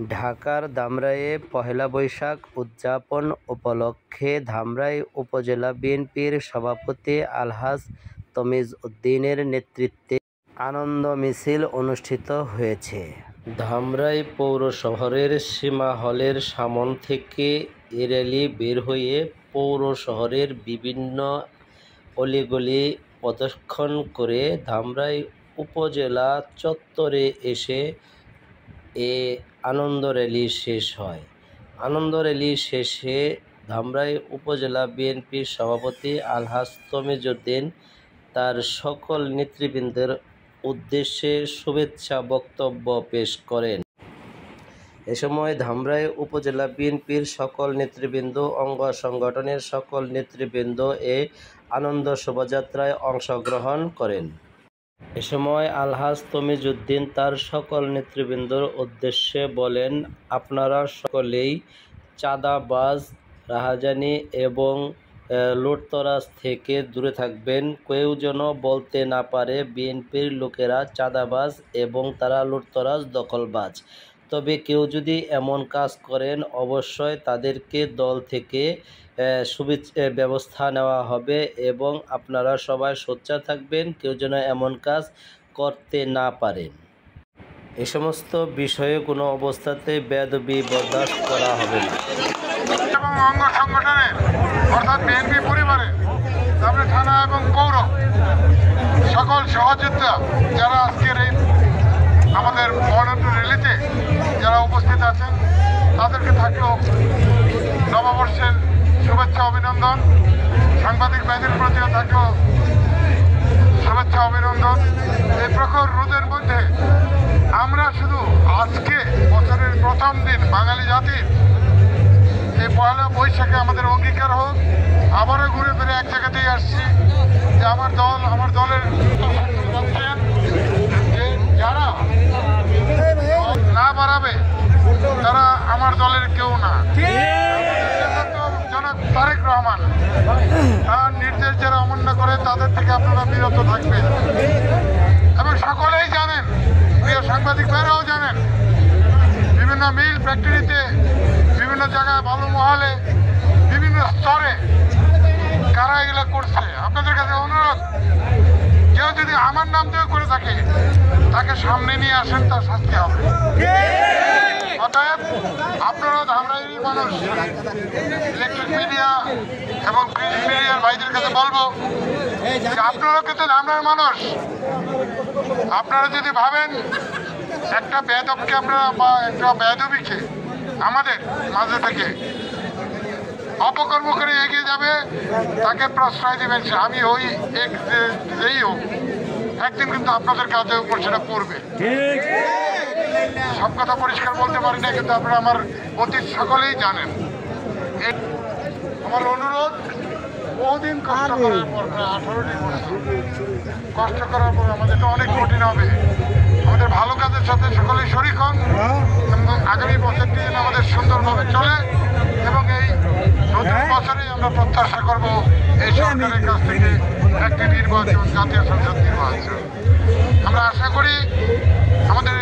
ঢাকার ধামরাইয়ে পহেলা বৈশাখ উদযাপন উপলক্ষে ধামরাই উপজেলা বিএনপির সভাপতি আলহাজ তমিজ উদ্দিনের নেতৃত্বে আনন্দ মিছিল অনুষ্ঠিত হয়েছে। ধামরাই পৌর শহরের সীমা হলের সামন থেকে এ র্যালি বের হয়ে পৌর শহরের বিভিন্ন অলিগলি প্রদক্ষিণ করে ধামরাই উপজেলা চত্বরে এসে এ আনন্দ র্যালি শেষ হয়। আনন্দ র্যালি শেষে ধামরাই উপজেলা বিএনপির সভাপতি আলহাজ তমিজ উদ্দিন তার সকল নেতৃবৃন্দের উদ্দেশ্যে শুভেচ্ছা বক্তব্য পেশ করেন। এ সময় ধামরাই উপজেলা বিএনপির সকল নেতৃবৃন্দ, অঙ্গ সংগঠনের সকল নেতৃবৃন্দ এ আনন্দ শোভাযাত্রায় অংশগ্রহণ করেন। এ সময় আলহাজ তমিজ উদ্দিন তার সকল নেতৃবৃন্দর উদ্দেশ্যে বলেন, আপনারা সকলেই চাঁদাবাজ, রাহাজানি এবং লুটতরাজ থেকে দূরে থাকবেন। কেউ যেন বলতে না পারে বিএনপির লোকেরা চাঁদাবাজ এবং তারা লুটতরাজ, দখলবাজ। তবে কেউ যদি এমন কাজ করেন অবশ্যই তাদেরকে দল থেকে ব্যবস্থা নেওয়া হবে এবং আপনারা সবাই সোচ্চার থাকবেন, কেউ যেন এমন কাজ করতে না পারেন। এ সমস্ত বিষয়ে কোনো অবস্থাতে বেয়াদবি বরদাস্ত করা হবে না। এবং অঙ্গ সংগঠনের অর্থাৎ বিএনপি পরিবারের তারপরে থানা এবং পৌর সকল সহযোদ্ধা যারা আজকের এই আমাদের বর্ণাঢ্য র্যালিতে যারা উপস্থিত আছেন তাদেরকে থাকলেও নববর্ষের শুভেচ্ছা অভিনন্দন। সাংবাদিক ভাইদের প্রতিও থাকলেও শুভেচ্ছা অভিনন্দন। এই প্রখর রোদের মধ্যে আমরা শুধু আজকে বছরের প্রথম দিন বাঙালি জাতির এই পয়লা বৈশাখে আমাদের অঙ্গীকার হোক, আবারও ঘুরে ফিরে এক জায়গাতেই আসছি যে আমার দলের যারা না বাড়াবে তারা আমার দলের কেউ না। জনাব তারেক রহমান তার নির্দেশ যারা অমান্য করে তাদের থেকে আপনারা বিরত থাকবেন এবং সকলেই জানেন, প্রিয় সাংবাদিক ভাইরাও জানেন, বিভিন্ন মিল ফ্যাক্টরিতে, বিভিন্ন জায়গায়, বালু মহলে, বিভিন্ন স্তরে কারা এগুলো করছে। আপনাদের কাছে অনুরোধ, কেউ যদি আমার নাম দিয়ে করে থাকে তাকে সামনে নিয়ে আসেন, তার শাস্তি হবে। অতএব আপনারা ধামরাইয়ের মানুষ, ইলেকট্রিক মিডিয়া এবং প্রিন্ট মিডিয়ার ভাইদের কাছে বলবো যে আপনারাও কিন্তু ধামরাইয়ের মানুষ। আপনারা যদি ভাবেন একটা বেয়াদবকে আপনারা বা একটা বেয়াদবিকে আমাদের মাঝে থেকে অপকর্ম করে এগিয়ে যাবে, তাকে প্রশ্রয় দেবেন। আমি হই যেই হোক, একদিন কিন্তু আপনাদের কাছে উপর সেটা পড়বে। সব কথা পরিষ্কার বলতে পারি না, কিন্তু আপনারা আমার অতীত সকলেই জানেন। আমার অনুরোধ, বহুদিন কষ্ট করার পর, 18টি বছর কষ্ট করার পর আমাদের তো অনেক কঠিন হবে। আমাদের ভালো কাজের সাথে সকলেই শরিক হন এবং আগামী বছরটি যেন আমাদের সুন্দরভাবে চলে এবং এই নতুন বছরে আমরা প্রত্যাশা করব এই সরকারের কাছ থেকে একটি নির্বাচন, জাতীয় সংসদ নির্বাচন। আমরা আশা করি আমাদের